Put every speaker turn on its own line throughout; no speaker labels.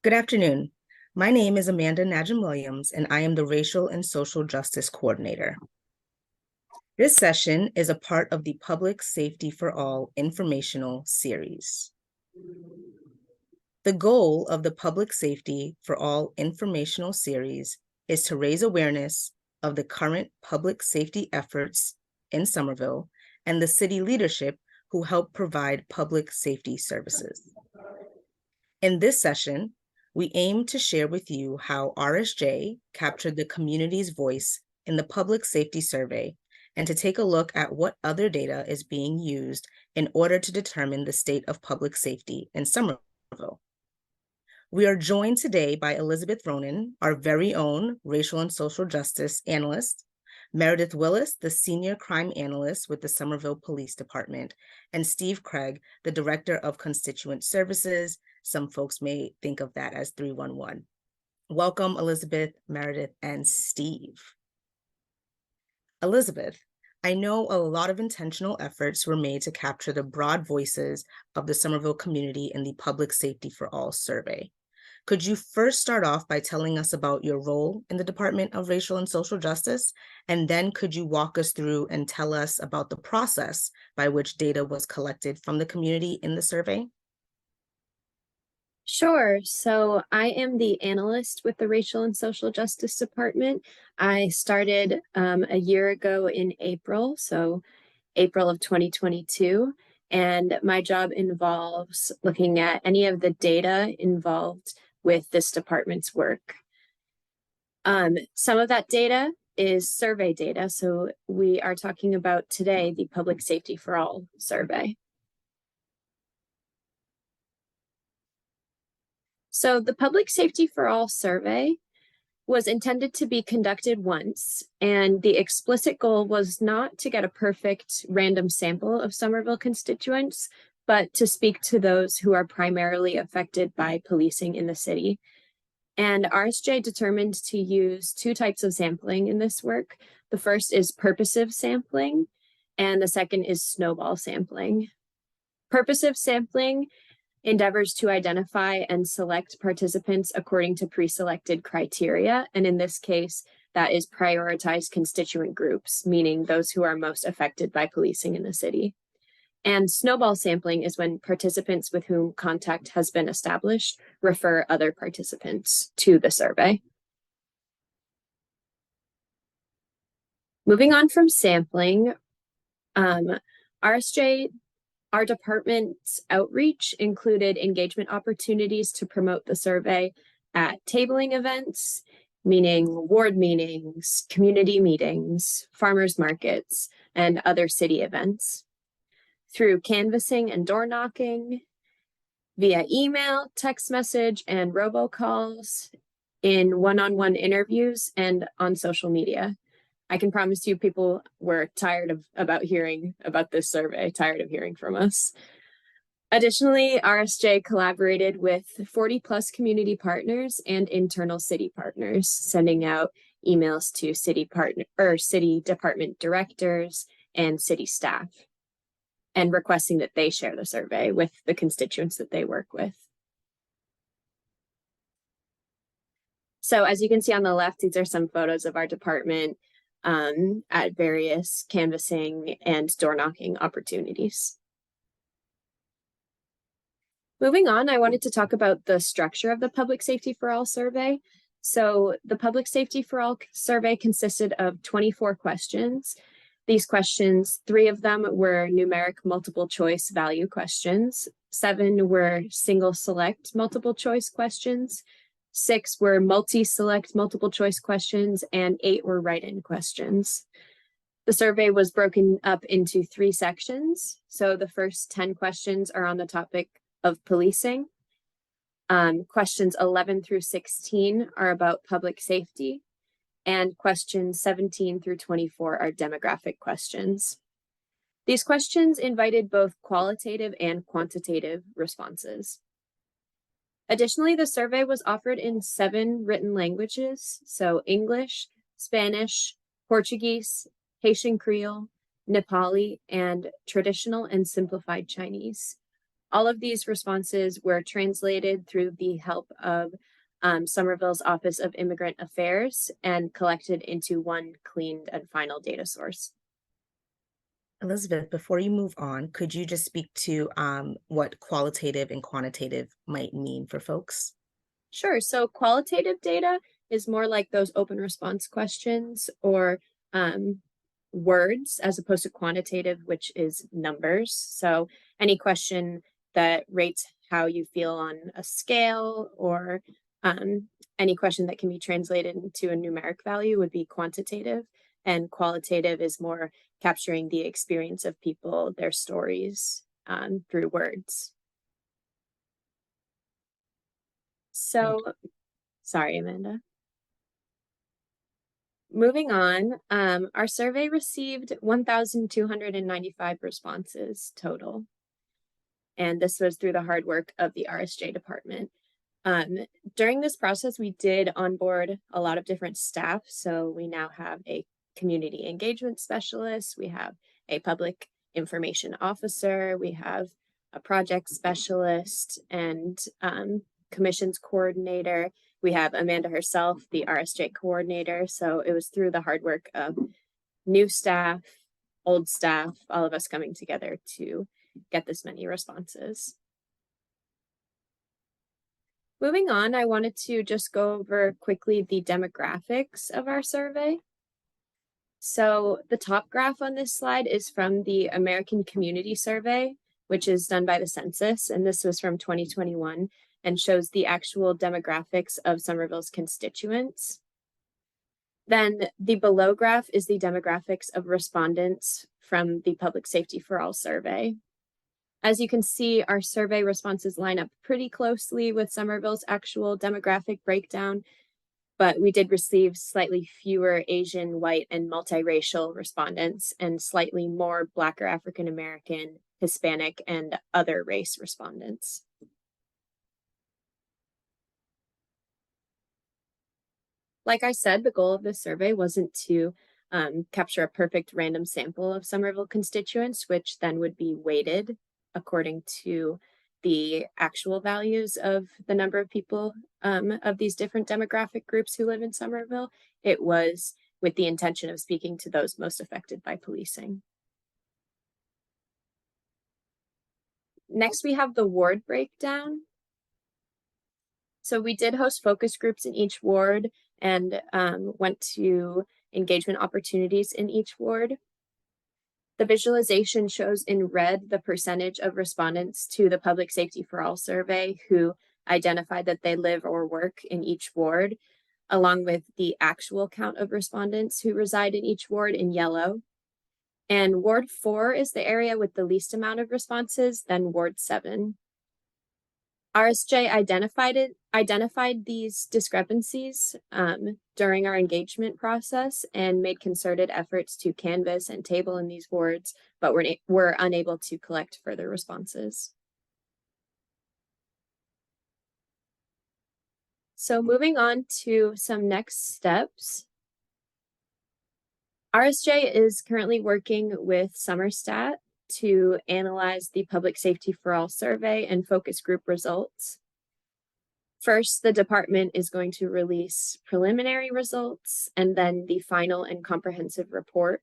Good afternoon. My name is Amanda Najim Williams, and I am the Racial and Social Justice Coordinator. This session is a part of the Public Safety for All informational series. The goal of the Public Safety for All informational series is to raise awareness of the current public safety efforts in Somerville and the city leadership who help provide public safety services. In this session, we aim to share with you how RSJ captured the community's voice in the public safety survey and to take a look at what other data is being used in order to determine the state of public safety in Somerville. We are joined today by Elizabeth Ronan, our very own racial and social justice analyst, Meredith Willis, the senior crime analyst with the Somerville Police Department, and Steve Craig, the director of constituent services. Some folks may think of that as 311. Welcome, Elizabeth, Meredith, and Steve. Elizabeth, I know a lot of intentional efforts were made to capture the broad voices of the Somerville community in the Public Safety for All survey. Could you first start off by telling us about your role in the Department of Racial and Social Justice? And then could you walk us through and tell us about the process by which data was collected from the community in the survey?
Sure. So I am the analyst with the Racial and Social Justice Department. I started a year ago in April, so April of 2022. And my job involves looking at any of the data involved with this department's work. Some of that data is survey data. So we are talking about today the Public Safety for All survey. So the Public Safety for All survey was intended to be conducted once, and the explicit goal was not to get a perfect random sample of Somerville constituents, but to speak to those who are primarily affected by policing in the city. And RSJ determined to use two types of sampling in this work. The first is purposive sampling, and the second is snowball sampling. Purposive sampling endeavors to identify and select participants according to pre-selected criteria. And in this case, that is prioritized constituent groups, meaning those who are most affected by policing in the city. And snowball sampling is when participants with whom contact has been established refer other participants to the survey. Moving on from sampling, our department's outreach included engagement opportunities to promote the survey at tabling events, meaning ward meetings, community meetings, farmers markets, and other city events, through canvassing and door knocking, via email, text message, and robocalls, in one-on-one interviews, and on social media. I can promise you people were tired of hearing about this survey, tired of hearing from us. Additionally, RSJ collaborated with 40 plus community partners and internal city partners, sending out emails to city department directors and city staff, and requesting that they share the survey with the constituents that they work with. So as you can see on the left, these are some photos of our department at various canvassing and door knocking opportunities. Moving on, I wanted to talk about the structure of the Public Safety for All survey. So the Public Safety for All survey consisted of 24 questions. These questions, 3 of them were numeric multiple choice value questions, 7 were single select multiple choice questions, 6 were multi-select multiple choice questions, and 8 were write-in questions. The survey was broken up into 3 sections. So the first 10 questions are on the topic of policing. Questions 11 through 16 are about public safety, and questions 17 through 24 are demographic questions. These questions invited both qualitative and quantitative responses. Additionally, the survey was offered in 7 written languages, so English, Spanish, Portuguese, Haitian Creole, Nepali, and traditional and simplified Chinese. All of these responses were translated through the help of Somerville's Office of Immigrant Affairs and collected into one cleaned and final data source.
Elizabeth, before you move on, could you just speak to what qualitative and quantitative might mean for folks?
Sure. So qualitative data is more like those open response questions or words, as opposed to quantitative, which is numbers. So any question that rates how you feel on a scale, or any question that can be translated into a numeric value would be quantitative. And qualitative is more capturing the experience of people, their stories, through words. So, sorry, Amanda. Moving on, our survey received 1,295 responses total. And this was through the hard work of the RSJ department. During this process, we did onboard a lot of different staff. So we now have a community engagement specialist, we have a public information officer, we have a project specialist and commissions coordinator. We have Amanda herself, the RSJ coordinator. So it was through the hard work of new staff, old staff, all of us coming together to get this many responses. Moving on, I wanted to just go over quickly the demographics of our survey. So the top graph on this slide is from the American Community Survey, which is done by the census, and this was from 2021 and shows the actual demographics of Somerville's constituents. Then the below graph is the demographics of respondents from the Public Safety for All survey. As you can see, our survey responses line up pretty closely with Somerville's actual demographic breakdown, but we did receive slightly fewer Asian, white, and multiracial respondents and slightly more Black or African American, Hispanic, and other race respondents. Like I said, the goal of this survey wasn't to capture a perfect random sample of Somerville constituents, which then would be weighted according to the actual values of the number of people of these different demographic groups who live in Somerville. It was with the intention of speaking to those most affected by policing. Next, we have the ward breakdown. So we did host focus groups in each ward and went to engagement opportunities in each ward. The visualization shows in red the percentage of respondents to the Public Safety for All survey who identified that they live or work in each ward, along with the actual count of respondents who reside in each ward in yellow. And Ward 4 is the area with the least amount of responses, then Ward 7. RSJ identified these discrepancies during our engagement process and made concerted efforts to canvass and table in these wards, but were unable to collect further responses. So moving on to some next steps. RSJ is currently working with Somerstat to analyze the Public Safety for All survey and focus group results. First, the department is going to release preliminary results and then the final and comprehensive report.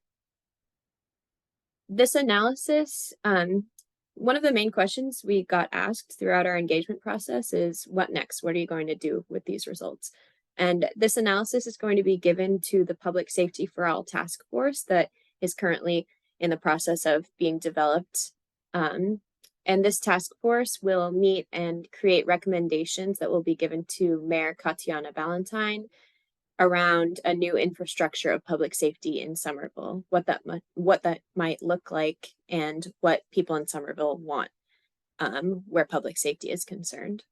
This analysis, one of the main questions we got asked throughout our engagement process is, what next? What are you going to do with these results? And this analysis is going to be given to the Public Safety for All task force that is currently in the process of being developed. And this task force will meet and create recommendations that will be given to Mayor Katiana Ballantyne around a new infrastructure of public safety in Somerville, what that might look like, and what people in Somerville want where public safety is concerned.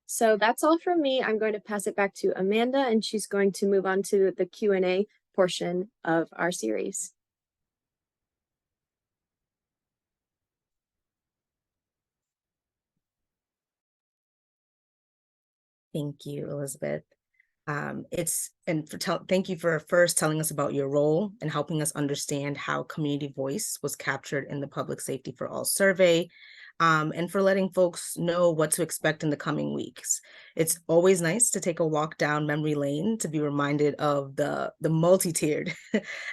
So that's all from me. I'm going to pass it back to Amanda, and she's going to move on to the Q&A portion of our series.
Thank you, Elizabeth. Thank you for first telling us about your role and helping us understand how community voice was captured in the Public Safety for All survey, and for letting folks know what to expect in the coming weeks. It's always nice to take a walk down memory lane to be reminded of the multi-tiered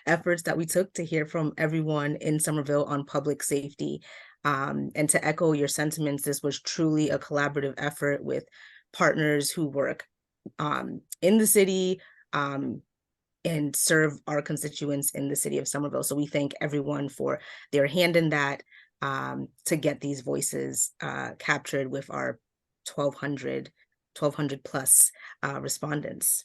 efforts that we took to hear from everyone in Somerville on public safety. And to echo your sentiments, this was truly a collaborative effort with partners who work in the city, and serve our constituents in the city of Somerville. So we thank everyone for their hand in that, to get these voices captured with our 1,200 plus respondents.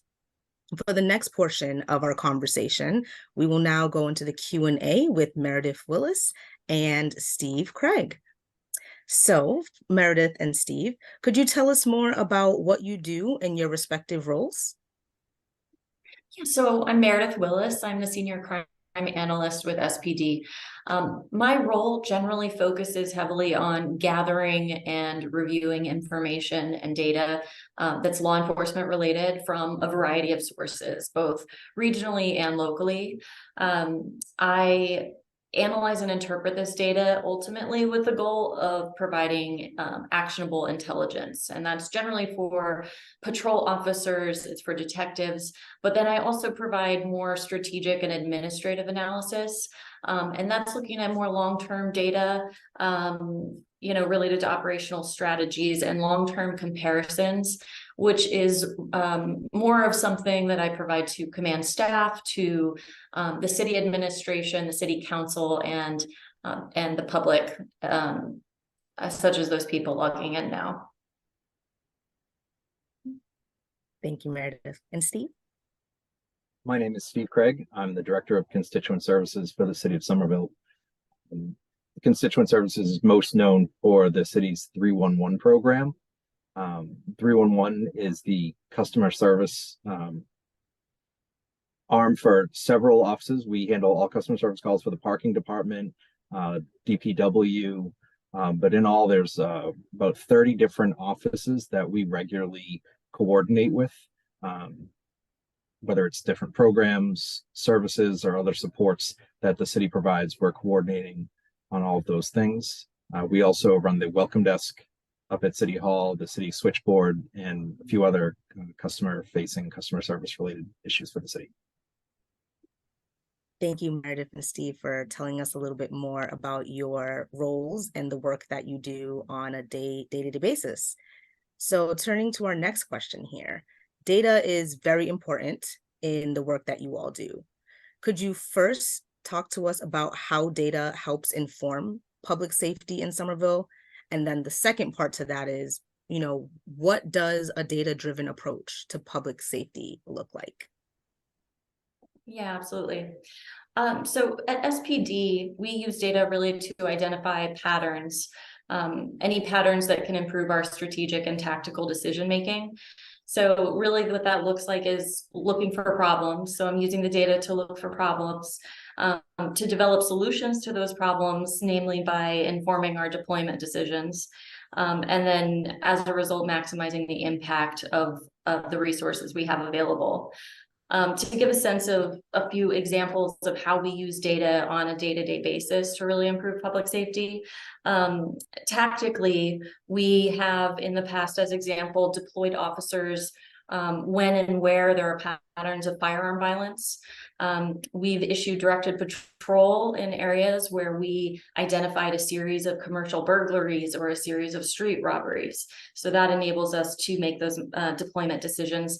For the next portion of our conversation, we will now go into the Q&A with Meredith Willis and Steve Craig. So, Meredith and Steve, could you tell us more about what you do in your respective roles?
Yeah, so I'm Meredith Willis. I'm the Senior Crime Analyst with SPD. My role generally focuses heavily on gathering and reviewing information and data that's law enforcement related from a variety of sources, both regionally and locally. I analyze and interpret this data ultimately with the goal of providing actionable intelligence. And that's generally for patrol officers, it's for detectives, but then I also provide more strategic and administrative analysis. And that's looking at more long-term data, related to operational strategies and long-term comparisons, which is more of something that I provide to command staff, to the city administration, the city council, and the public, such as those people logging in now.
Thank you, Meredith. And Steve?
My name is Steve Craig. I'm the Director of Constituent Services for the City of Somerville. Constituent Services is most known for the city's 311 program. 311 is the customer service arm for several offices. We handle all customer service calls for the parking department, DPW, but in all, there's about 30 different offices that we regularly coordinate with, whether it's different programs, services, or other supports that the city provides. We're coordinating on all of those things. We also run the welcome desk up at City Hall, the city switchboard, and a few other customer service related issues for the city.
Thank you, Meredith and Steve, for telling us a little bit more about your roles and the work that you do on a day-to-day basis. So turning to our next question here, data is very important in the work that you all do. Could you first talk to us about how data helps inform public safety in Somerville? And then the second part to that is, what does a data-driven approach to public safety look like?
Yeah, absolutely. So at SPD, we use data really to identify patterns, any patterns that can improve our strategic and tactical decision making. So really what that looks like is looking for problems. So I'm using the data to look for problems, to develop solutions to those problems, namely by informing our deployment decisions. And then as a result, maximizing the impact of the resources we have available. To give a sense of a few examples of how we use data on a day-to-day basis to really improve public safety. Tactically, we have in the past, as example, deployed officers when and where there are patterns of firearm violence. We've issued directed patrol in areas where we identified a series of commercial burglaries or a series of street robberies. So that enables us to make those deployment decisions.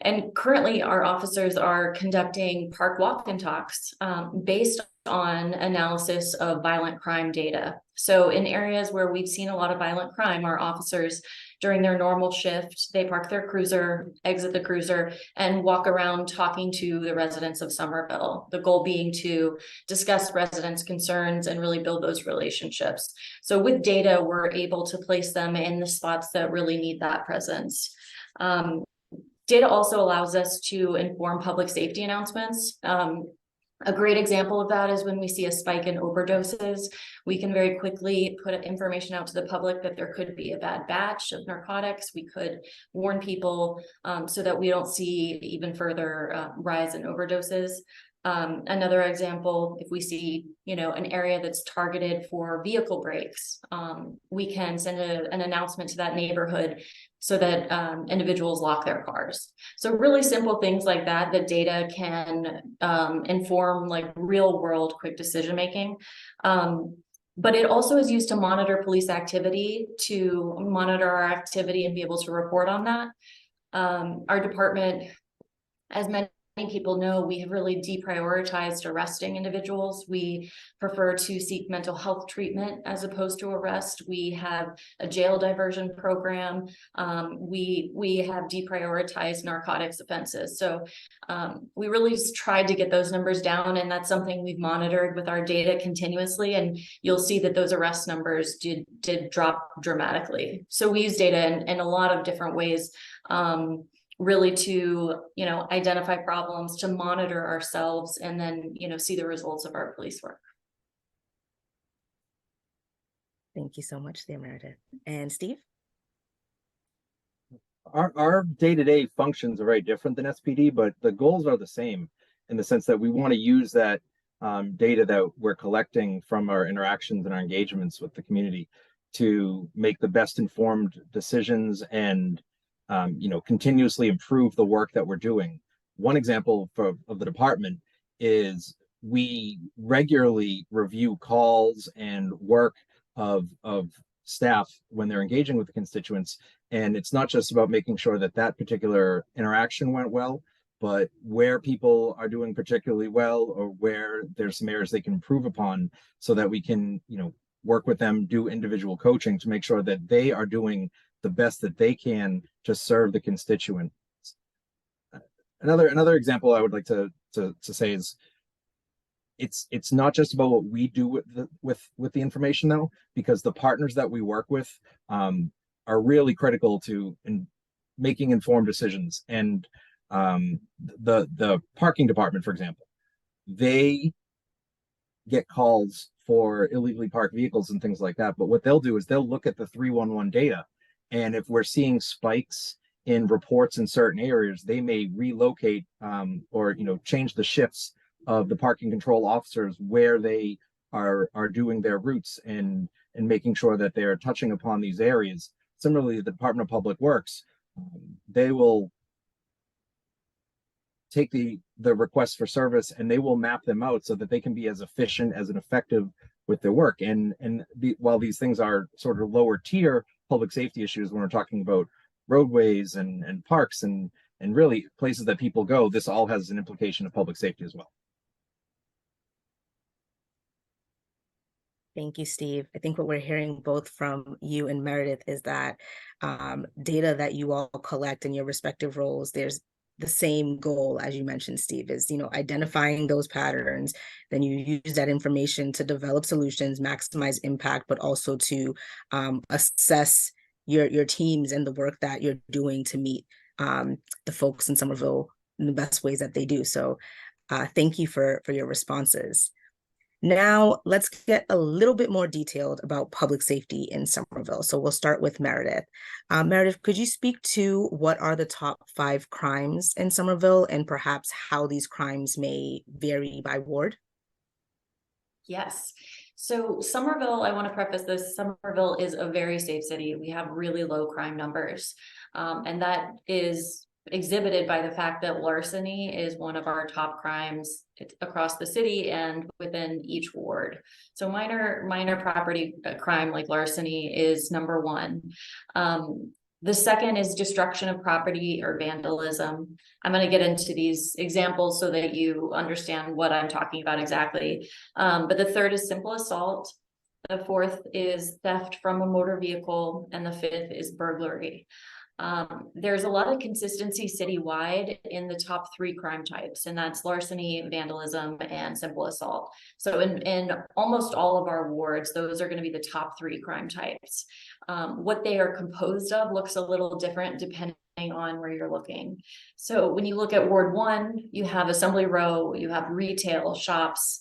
And currently our officers are conducting park walk and talks based on analysis of violent crime data. So in areas where we've seen a lot of violent crime, our officers during their normal shift, they park their cruiser, exit the cruiser, and walk around talking to the residents of Somerville. The goal being to discuss residents' concerns and really build those relationships. So with data, we're able to place them in the spots that really need that presence. Data also allows us to inform public safety announcements. A great example of that is when we see a spike in overdoses, we can very quickly put information out to the public that there could be a bad batch of narcotics. We could warn people so that we don't see even further rise in overdoses. Another example, if we see, an area that's targeted for vehicle brakes, we can send an announcement to that neighborhood so that individuals lock their cars. So really simple things like that, that data can inform like real world quick decision making. But it also is used to monitor police activity, to monitor our activity and be able to report on that. Our department, as many people know, we have really deprioritized arresting individuals. We prefer to seek mental health treatment as opposed to arrest. We have a jail diversion program. We have deprioritized narcotics offenses. So we really just tried to get those numbers down, and that's something we've monitored with our data continuously. And you'll see that those arrest numbers did drop dramatically. So we use data in a lot of different ways. Really to, identify problems, to monitor ourselves, and then, see the results of our police work.
Thank you so much there, Meredith. And Steve?
Our day-to-day functions are very different than SPD, but the goals are the same in the sense that we want to use that data that we're collecting from our interactions and our engagements with the community to make the best informed decisions and continuously improve the work that we're doing. One example of the department is we regularly review calls and work of staff when they're engaging with the constituents. And it's not just about making sure that that particular interaction went well, but where people are doing particularly well or where there's some areas they can improve upon so that we can, work with them, do individual coaching to make sure that they are doing the best that they can to serve the constituent. Another example I would like to say is it's not just about what we do with the information though, because the partners that we work with are really critical to making informed decisions. And the parking department, for example, they get calls for illegally parked vehicles and things like that. But what they'll do is they'll look at the 311 data. And if we're seeing spikes in reports in certain areas, they may relocate or change the shifts of the parking control officers where they are doing their routes and making sure that they're touching upon these areas. Similarly, the Department of Public Works, they will take the requests for service and they will map them out so that they can be as efficient as and effective with their work. While these things are sort of lower tier public safety issues, when we're talking about roadways and parks and really places that people go, this all has an implication of public safety as well.
Thank you, Steve. I think what we're hearing both from you and Meredith is that data that you all collect in your respective roles, there's the same goal, as you mentioned, Steve, is, identifying those patterns. Then you use that information to develop solutions, maximize impact, but also to assess your teams and the work that you're doing to meet the folks in Somerville in the best ways that they do. So thank you for your responses. Now, let's get a little bit more detailed about public safety in Somerville. So we'll start with Meredith. Meredith, could you speak to what are the top 5 crimes in Somerville and perhaps how these crimes may vary by ward?
Yes. So Somerville, I want to preface this, Somerville is a very safe city. We have really low crime numbers. And that is exhibited by the fact that larceny is one of our top crimes across the city and within each ward. So minor property crime like larceny is number 1. The second is destruction of property or vandalism. I'm going to get into these examples so that you understand what I'm talking about exactly. But the third is simple assault. The fourth is theft from a motor vehicle. And the fifth is burglary. There's a lot of consistency citywide in the top 3 crime types, and that's larceny, vandalism, and simple assault. So in almost all of our wards, those are going to be the top 3 crime types. What they are composed of looks a little different depending on where you're looking. So when you look at Ward 1, you have Assembly Row, you have retail shops,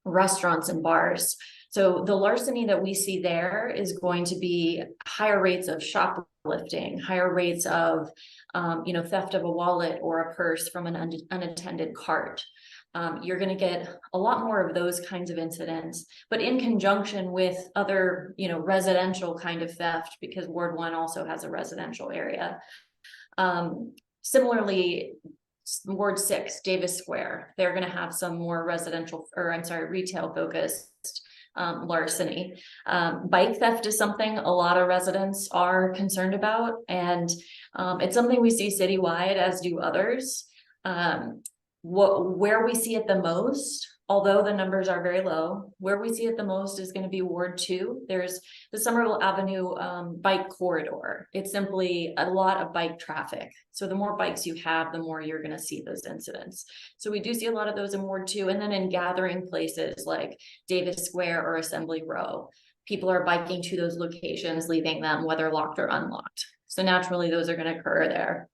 restaurants and bars. So the larceny that we see there is going to be higher rates of shoplifting, higher rates of, theft of a wallet or a purse from an unattended cart. You're going to get a lot more of those kinds of incidents, but in conjunction with other, residential kind of theft, because Ward 1 also has a residential area. Similarly, Ward 6, Davis Square, they're going to have some more retail focused larceny. Bike theft is something a lot of residents are concerned about, and it's something we see citywide, as do others. Where we see it the most, although the numbers are very low, where we see it the most is going to be Ward 2. There's the Somerville Avenue bike corridor. It's simply a lot of bike traffic. So the more bikes you have, the more you're going to see those incidents. So we do see a lot of those in Ward 2. And then in gathering places like Davis Square or Assembly Row, people are biking to those locations, leaving them whether locked or unlocked. So naturally, those are going to occur there.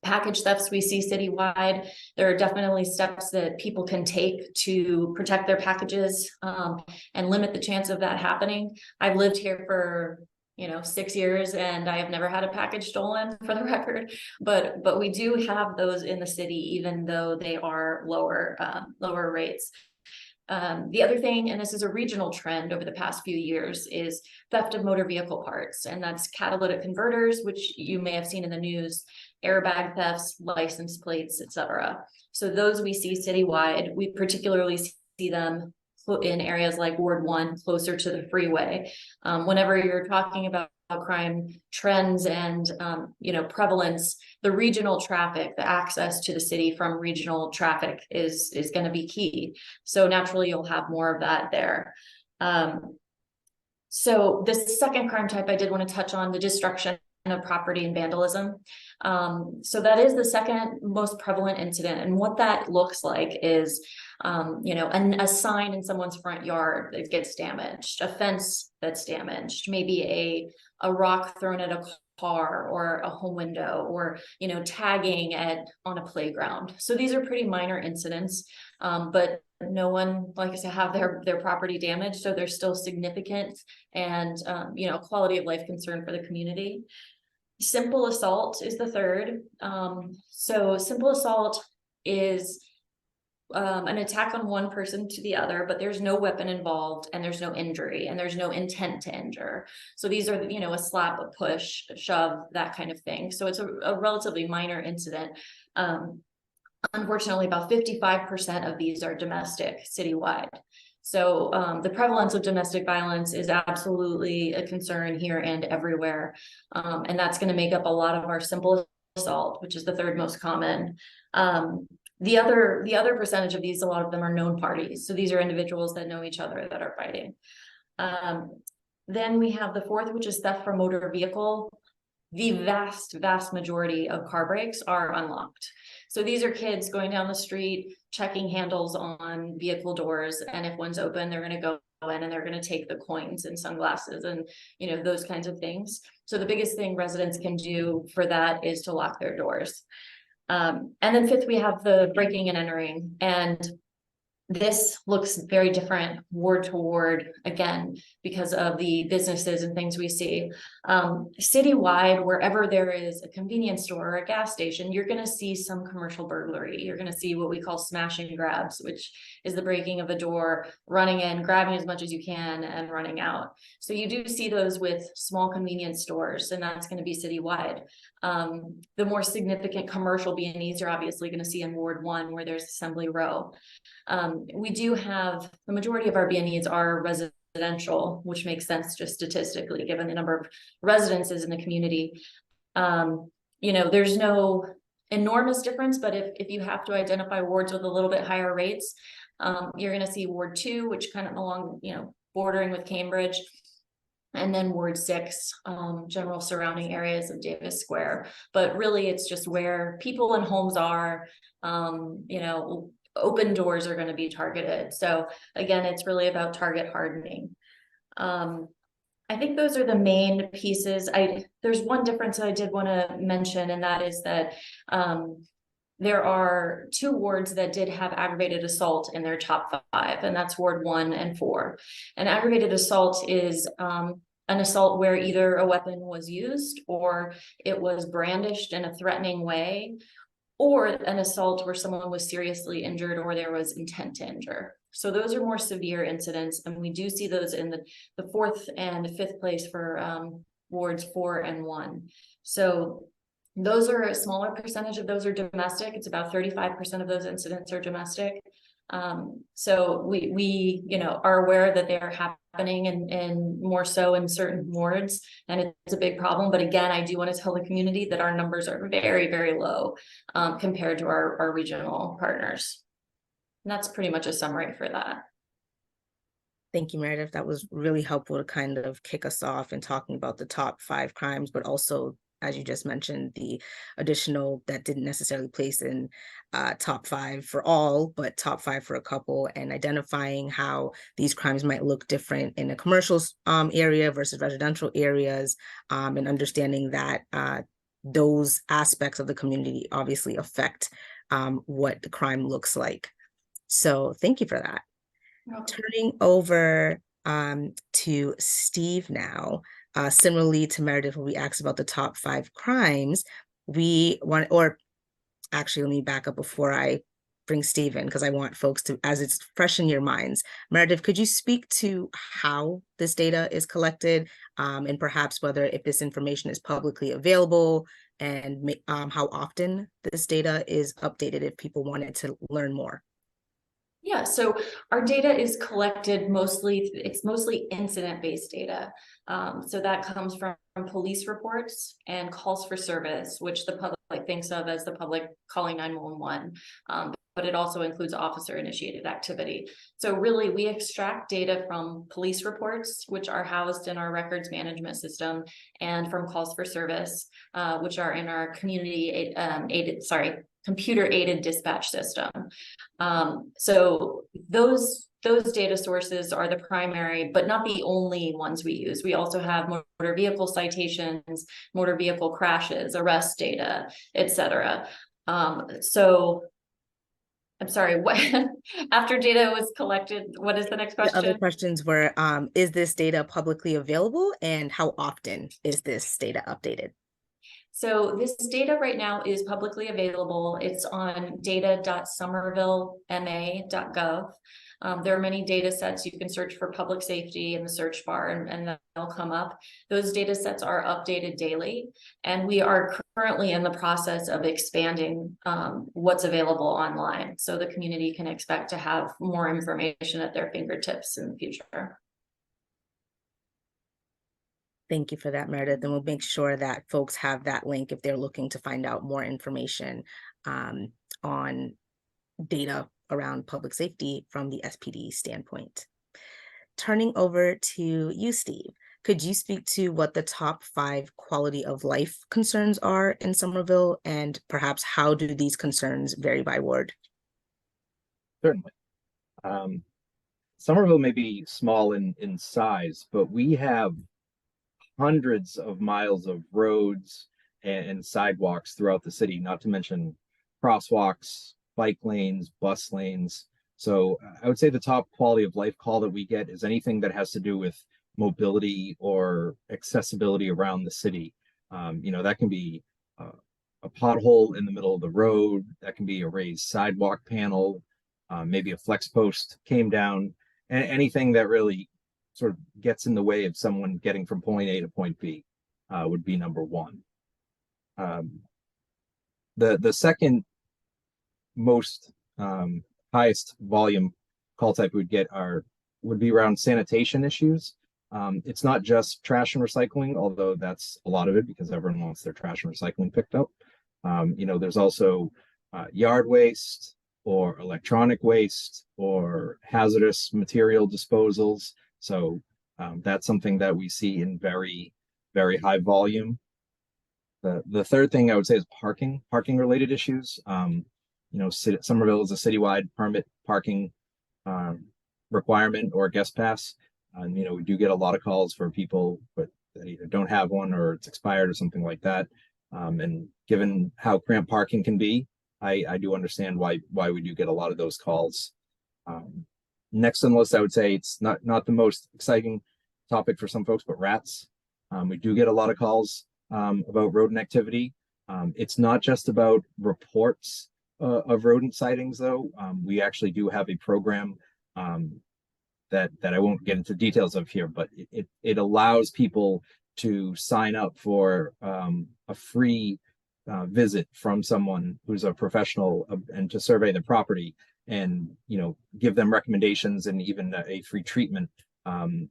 Package thefts we see citywide. There are definitely steps that people can take to protect their packages and limit the chance of that happening. I've lived here for 6 years, and I have never had a package stolen, for the record, but we do have those in the city, even though they are lower rates. The other thing, and this is a regional trend over the past few years, is theft of motor vehicle parts, and that's catalytic converters, which you may have seen in the news, airbag thefts, license plates, etc. So those we see citywide. We particularly see them in areas like Ward 1, closer to the freeway. Whenever you're talking about crime trends and prevalence, the regional traffic, the access to the city from regional traffic is going to be key. So naturally, you'll have more of that there. So the second crime type I did want to touch on, the destruction of property and vandalism. So that is the second most prevalent incident, and what that looks like is a sign in someone's front yard that gets damaged, a fence that's damaged, maybe a rock thrown at a car or a home window, or tagging on a playground. So these are pretty minor incidents, but no one, like I said, have their property damaged, so they're still significant and quality of life concern for the community. Simple assault is the third. So simple assault is an attack on one person to the other, but there's no weapon involved, and there's no injury, and there's no intent to injure. So these are, a slap, a push, a shove, that kind of thing. So it's a relatively minor incident. Unfortunately, about 55% of these are domestic citywide. So the prevalence of domestic violence is absolutely a concern here and everywhere. And that's going to make up a lot of our simple assault, which is the third most common. The other percentage of these, a lot of them are known parties. So these are individuals that know each other that are fighting. Then we have the fourth, which is theft from motor vehicle. The vast majority of car brakes are unlocked. So these are kids going down the street, checking handles on vehicle doors. And if one's open, they're going to go in and they're going to take the coins and sunglasses and, those kinds of things. So the biggest thing residents can do for that is to lock their doors. And then fifth, we have the breaking and entering. And this looks very different ward to ward, again, because of the businesses and things we see. Citywide, wherever there is a convenience store or a gas station, you're going to see some commercial burglary. You're going to see what we call smash and grabs, which is the breaking of a door, running in, grabbing as much as you can, and running out. So you do see those with small convenience stores, and that's going to be citywide. The more significant commercial B&Es you're obviously going to see in Ward 1, where there's Assembly Row. We do have, the majority of our B&Es are residential, which makes sense just statistically, given the number of residences in the community. There's no enormous difference, but if you have to identify wards with a little bit higher rates, you're going to see Ward 2, which kind of along, bordering with Cambridge, and then Ward 6, general surrounding areas of Davis Square. But really, it's just where people and homes are, open doors are going to be targeted. So again, it's really about target hardening. I I think those are the main pieces. There's one difference that I did want to mention, and that is that there are 2 wards that did have aggravated assault in their top 5, and that's Ward 1 and 4. And aggravated assault is an assault where either a weapon was used or it was brandished in a threatening way, or an assault where someone was seriously injured or there was intent to injure. So those are more severe incidents, and we do see those in the 4th and 5th place for wards 4 and 1. So those are a smaller percentage of those are domestic. It's about 35% of those incidents are domestic. So we are aware that they are happening and more so in certain wards, and it's a big problem. But again, I do want to tell the community that our numbers are very, very low compared to our regional partners. And that's pretty much a summary for that.
Thank you, Meredith. That was really helpful to kind of kick us off in talking about the top 5 crimes, but also, as you just mentioned, the additional that didn't necessarily place in top 5 for all, but top 5 for a couple, and identifying how these crimes might look different in a commercial area versus residential areas, and understanding that those aspects of the community obviously affect what the crime looks like. So thank you for that. Turning over to Steve now, similarly to Meredith, when we asked about the top 5 crimes, we want, or actually, let me back up before I bring Steve in, because I want folks to, as it's fresh in your minds. Meredith, could you speak to how this data is collected, and perhaps whether if this information is publicly available, and how often this data is updated if people wanted to learn more?
Yeah, so our data is collected it's mostly incident-based data. So that comes from police reports and calls for service, which the public thinks of as the public calling 911. But it also includes officer-initiated activity. So really, we extract data from police reports, which are housed in our records management system, and from calls for service, which are in our computer-aided dispatch system. So those data sources are the primary, but not the only ones we use. We also have motor vehicle citations, motor vehicle crashes, arrest data, etc. So I'm sorry, what after data was collected, what is the next question?
The other questions were, is this data publicly available, and how often is this data updated?
So this data right now is publicly available. It's on data.somervillema.gov. There are many data sets. You can search for public safety in the search bar and they'll come up. Those data sets are updated daily, and we are currently in the process of expanding what's available online. So the community can expect to have more information at their fingertips in the future.
Thank you for that, Meredith. And we'll make sure that folks have that link if they're looking to find out more information on data around public safety from the SPD standpoint. Turning over to you, Steve, could you speak to what the top 5 quality of life concerns are in Somerville, and perhaps how do these concerns vary by ward?
Certainly. Somerville may be small in size, but we have hundreds of miles of roads and sidewalks throughout the city, not to mention crosswalks, bike lanes, bus lanes. So I would say the top quality of life call that we get is anything that has to do with mobility or accessibility around the city. That can be a pothole in the middle of the road, that can be a raised sidewalk panel, maybe a flex post came down, anything that really sort of gets in the way of someone getting from point A to point B would be number 1. The second most highest volume call type would be around sanitation issues. It's not just trash and recycling, although that's a lot of it because everyone wants their trash and recycling picked up. There's also yard waste or electronic waste or hazardous material disposals. So that's something that we see in very, very high volume. The third thing I would say is parking related issues. Somerville is a citywide permit parking requirement or guest pass. And, we do get a lot of calls for people, but that either don't have one or it's expired or something like that. And given how cramped parking can be, I do understand why we do get a lot of those calls. Next on the list, I would say it's not the most exciting topic for some folks, but rats. We do get a lot of calls about rodent activity. It's not just about reports of rodent sightings, though. We actually do have a program that I won't get into details of here, but it allows people to sign up for a free visit from someone who's a professional and to survey the property and give them recommendations and even a free treatment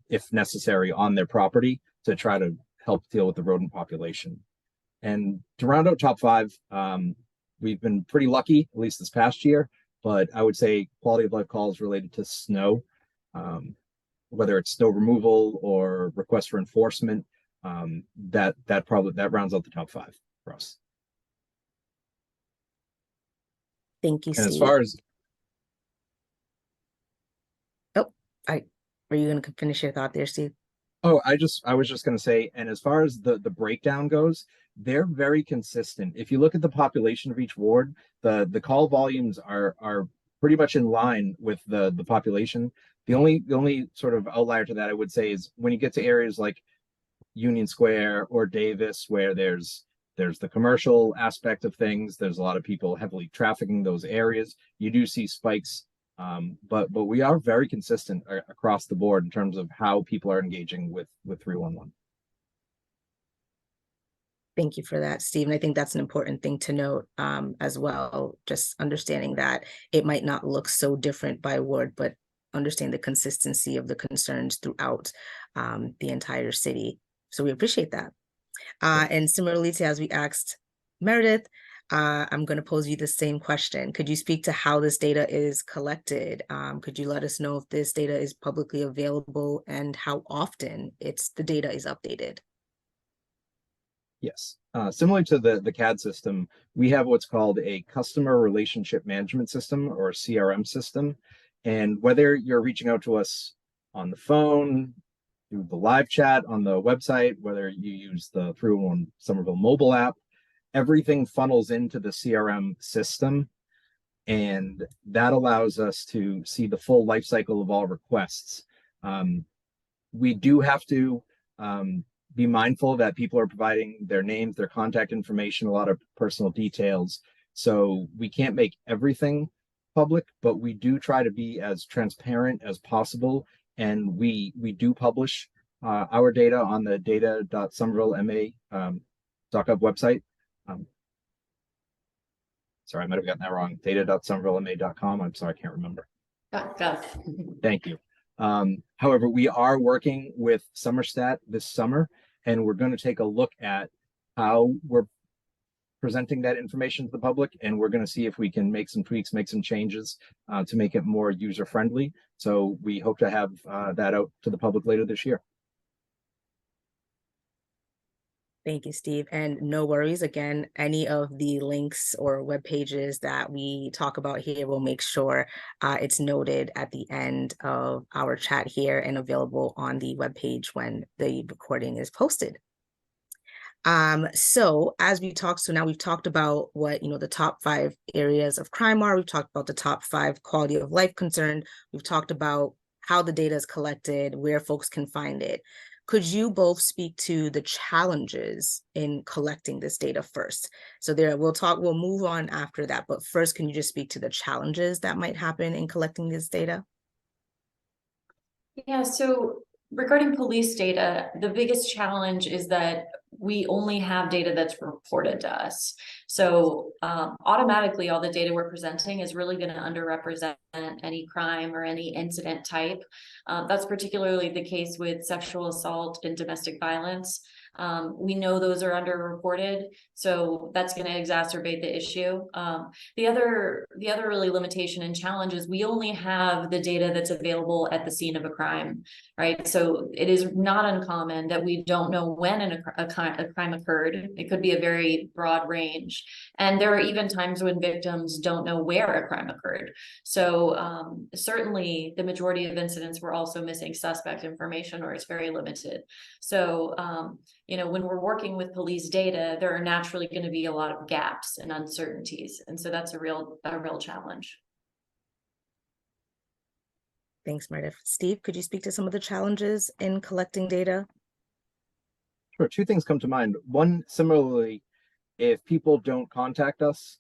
if necessary on their property to try to help deal with the rodent population. And to round out top 5, we've been pretty lucky, at least this past year, but I would say quality of life calls related to snow, whether it's snow removal or requests for enforcement, that rounds out the top 5 for us.
Thank you,
And
Steve.
as far as
were you going to finish your thought there, Steve?
Oh, I was just going to say, and as far as the breakdown goes, they're very consistent. If you look at the population of each ward, the call volumes are pretty much in line with the population. The only sort of outlier to that I would say is when you get to areas like Union Square or Davis, where there's the commercial aspect of things, there's a lot of people heavily trafficking those areas. You do see spikes. But we are very consistent across the board in terms of how people are engaging with 311.
Thank you for that, Steve. And I think that's an important thing to note as well, just understanding that it might not look so different by ward, but understand the consistency of the concerns throughout the entire city. So we appreciate that. And similarly to as we asked Meredith, I'm going to pose you the same question. Could you speak to how this data is collected? Could you let us know if this data is publicly available and how often the data is updated?
Yes. Similar to the CAD system, we have what's called a customer relationship management system or a CRM system. And whether you're reaching out to us on the phone, through the live chat on the website, whether you use the 311 Somerville mobile app, everything funnels into the CRM system, and that allows us to see the full life cycle of all requests. We do have to be mindful that people are providing their names, their contact information, a lot of personal details. So we can't make everything public, but we do try to be as transparent as possible. And we do publish our data on the data.somervillema.gov website. Sorry, I might have gotten that wrong. Data.somervillema.com. I'm sorry, I can't remember.
Got it.
Thank you. However, we are working with Somerset this summer, and we're going to take a look at how we're presenting that information to the public, and we're going to see if we can make some tweaks, make some changes to make it more user-friendly. So we hope to have that out to the public later this year.
Thank you, Steve. And no worries. Again, any of the links or web pages that we talk about here, we'll make sure it's noted at the end of our chat here and available on the webpage when the recording is posted. So as we talked, so now we've talked about what, the top 5 areas of crime are. We've talked about the top 5 quality of life concern. We've talked about how the data is collected, where folks can find it. Could you both speak to the challenges in collecting this data first? So we'll move on after that, but first, can you just speak to the challenges that might happen in collecting this data?
Yeah, so regarding police data, the biggest challenge is that we only have data that's reported to us. So automatically all the data we're presenting is really going to underrepresent any crime or any incident type. That's particularly the case with sexual assault and domestic violence. We know those are underreported, so that's going to exacerbate the issue. The other really limitation and challenge is we only have the data that's available at the scene of a crime, right? So it is not uncommon that we don't know when a crime occurred. It could be a very broad range. And there are even times when victims don't know where a crime occurred. So certainly the majority of incidents were also missing suspect information, or it's very limited. So, when we're working with police data, there are naturally going to be a lot of gaps and uncertainties. And so that's a real challenge.
Thanks, Meredith. Steve, could you speak to some of the challenges in collecting data?
Sure. Two things come to mind. One, similarly, if people don't contact us,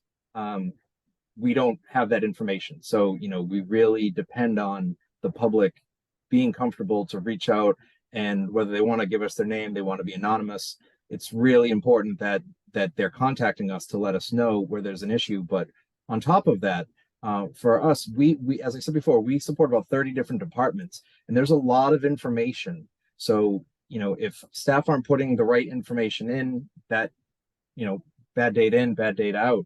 we don't have that information. So, we really depend on the public being comfortable to reach out, and whether they want to give us their name, they want to be anonymous. It's really important that they're contacting us to let us know where there's an issue. But on top of that, for us, we as I said before, we support about 30 different departments, and there's a lot of information. So, if staff aren't putting the right information in, that, bad data in, bad data out.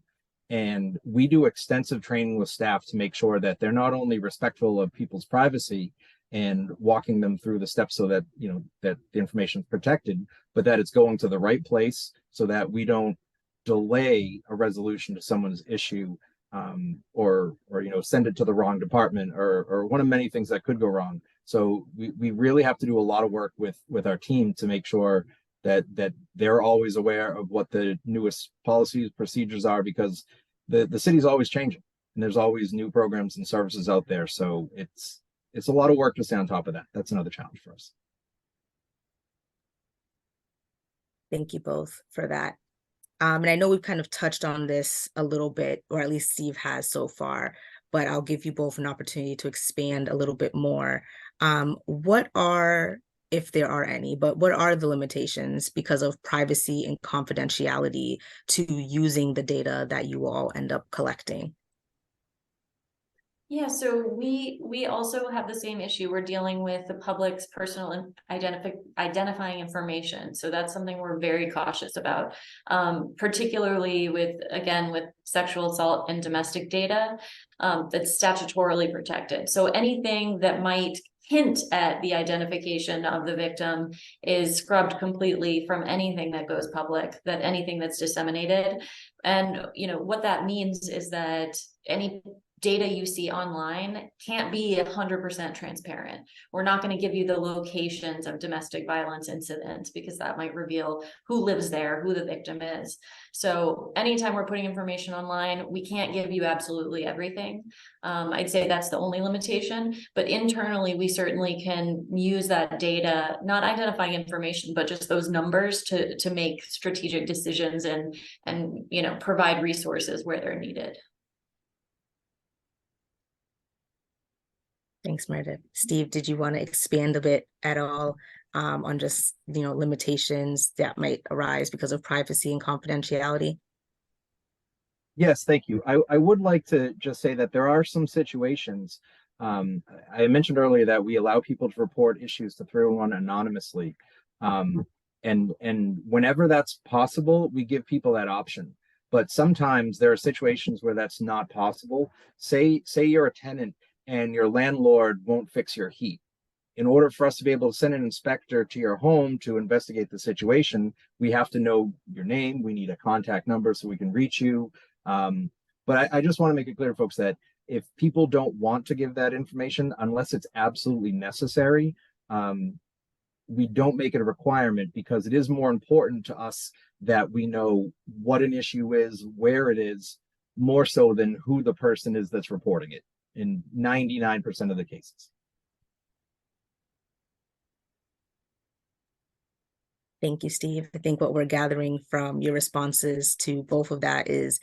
And we do extensive training with staff to make sure that they're not only respectful of people's privacy and walking them through the steps so that, that the information is protected, but that it's going to the right place so that we don't delay a resolution to someone's issue, or send it to the wrong department, or one of many things that could go wrong. So we really have to do a lot of work with our team to make sure that they're always aware of what the newest policies, procedures are, because the city's always changing and there's always new programs and services out there. So it's a lot of work to stay on top of that. That's another challenge for us.
Thank you both for that. And I know we've kind of touched on this a little bit, or at least Steve has so far, but I'll give you both an opportunity to expand a little bit more. What are, if there are any, but what are the limitations because of privacy and confidentiality to using the data that you all end up collecting?
Yeah, so we also have the same issue. We're dealing with the public's personal identifying information. So that's something we're very cautious about, particularly with sexual assault and domestic data that's statutorily protected. So anything that might hint at the identification of the victim is scrubbed completely from anything that goes public, that anything that's disseminated. And what that means is that any data you see online can't be 100% transparent. We're not going to give you the locations of domestic violence incidents because that might reveal who lives there, who the victim is. So anytime we're putting information online, we can't give you absolutely everything. I'd say that's the only limitation, but internally we certainly can use that data, not identifying information, but just those numbers to make strategic decisions and provide resources where they're needed.
Thanks, Meredith. Steve, did you want to expand a bit at all on just, limitations that might arise because of privacy and confidentiality?
Yes, thank you. I would like to just say that there are some situations. I mentioned earlier that we allow people to report issues to 311 anonymously. And whenever that's possible, we give people that option. But sometimes there are situations where that's not possible. Say you're a tenant and your landlord won't fix your heat. In order for us to be able to send an inspector to your home to investigate the situation, we have to know your name. We need a contact number so we can reach you. But I just want to make it clear to folks that if people don't want to give that information, unless it's absolutely necessary, we don't make it a requirement, because it is more important to us that we know what an issue is, where it is, more so than who the person is that's reporting it in 99% of the cases.
Thank you, Steve. I think what we're gathering from your responses to both of that is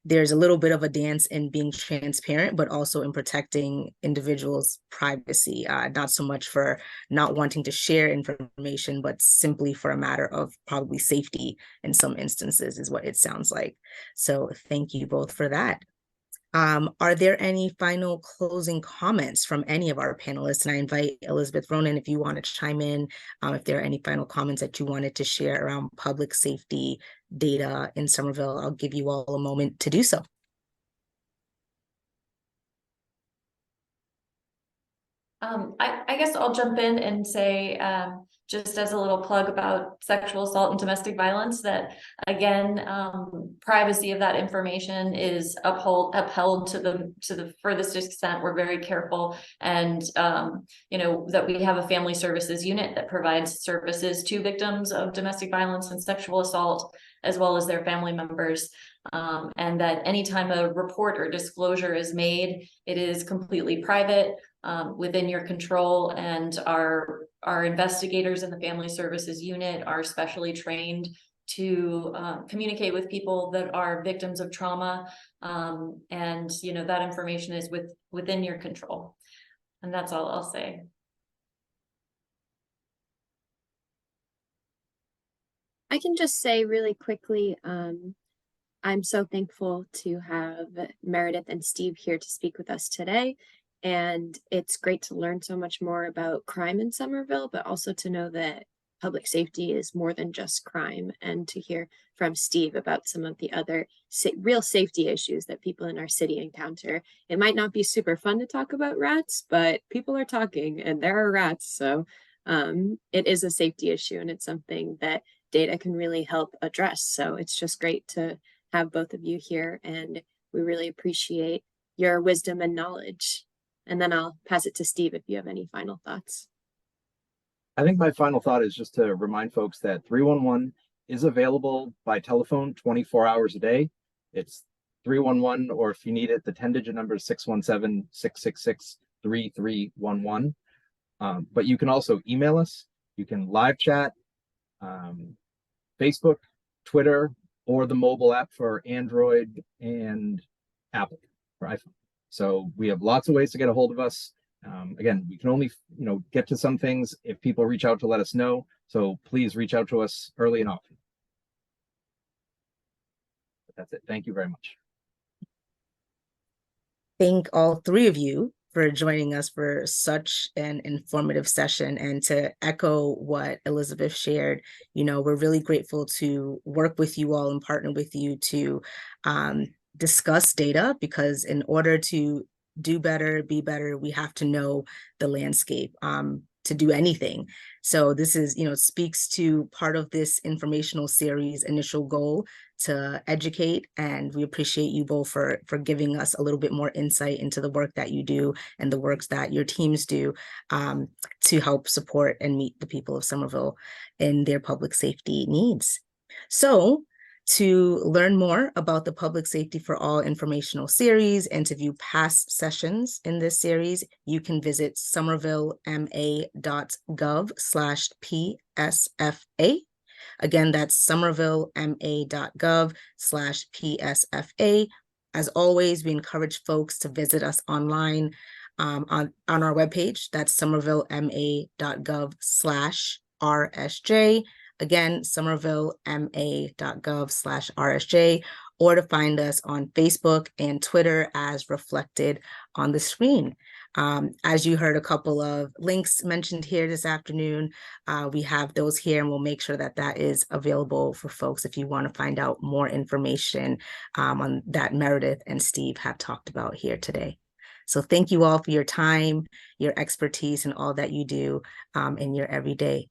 there's a little bit of a dance in being transparent, but also in protecting individuals' privacy, not so much for not wanting to share information, but simply for a matter of probably safety in some instances is what it sounds like. So thank you both for that. Are there any final closing comments from any of our panelists? And I invite Elizabeth Ronan, if you want to chime in, if there are any final comments that you wanted to share around public safety data in Somerville, I'll give you all a moment to do so.
I guess I'll jump in and say, just as a little plug about sexual assault and domestic violence, that again, privacy of that information is upheld to the furthest extent. We're very careful, and that we have a family services unit that provides services to victims of domestic violence and sexual assault, as well as their family members. And that anytime a report or disclosure is made, it is completely private, within your control, and our investigators in the family services unit are specially trained to communicate with people that are victims of trauma, and that information is within your control. And that's all I'll say.
I can just say really quickly, I'm so thankful to have Meredith and Steve here to speak with us today. And it's great to learn so much more about crime in Somerville, but also to know that public safety is more than just crime, and to hear from Steve about some of the other real safety issues that people in our city encounter. It might not be super fun to talk about rats, but people are talking and there are rats. So it is a safety issue, and it's something that data can really help address. So it's just great to have both of you here, and we really appreciate your wisdom and knowledge. And then I'll pass it to Steve if you have any final thoughts.
I think my final thought is just to remind folks that 311 is available by telephone 24 hours a day. It's 311, or if you need it, the 10-digit number is 617-666-3311. But you can also email us. You can live chat, Facebook, Twitter, or the mobile app for Android and Apple for iPhone. So we have lots of ways to get a hold of us. Again, we can only get to some things if people reach out to let us know. So please reach out to us early and often. But that's it. Thank you very much.
Thank all three of you for joining us for such an informative session. And to echo what Elizabeth shared, we're really grateful to work with you all and partner with you to discuss data, because in order to do better, be better, we have to know the landscape to do anything. So this is, speaks to part of this informational series initial goal to educate, and we appreciate you both for giving us a little bit more insight into the work that you do and the works that your teams do to help support and meet the people of Somerville in their public safety needs. So to learn more about the Public Safety for All informational series and to view past sessions in this series, you can visit somervillema.gov/PSFA. Again, that's somervillema.gov/PSFA. As always, we encourage folks to visit us online on our webpage. That's somervillema.gov/RSJ. Again, somervillema.gov/RSJ, or to find us on Facebook and Twitter as reflected on the screen. As you heard a couple of links mentioned here this afternoon, we have those here, and we'll make sure that that is available for folks if you want to find out more information on that Meredith and Steve have talked about here today. So thank you all for your time, your expertise, and all that you do in your everyday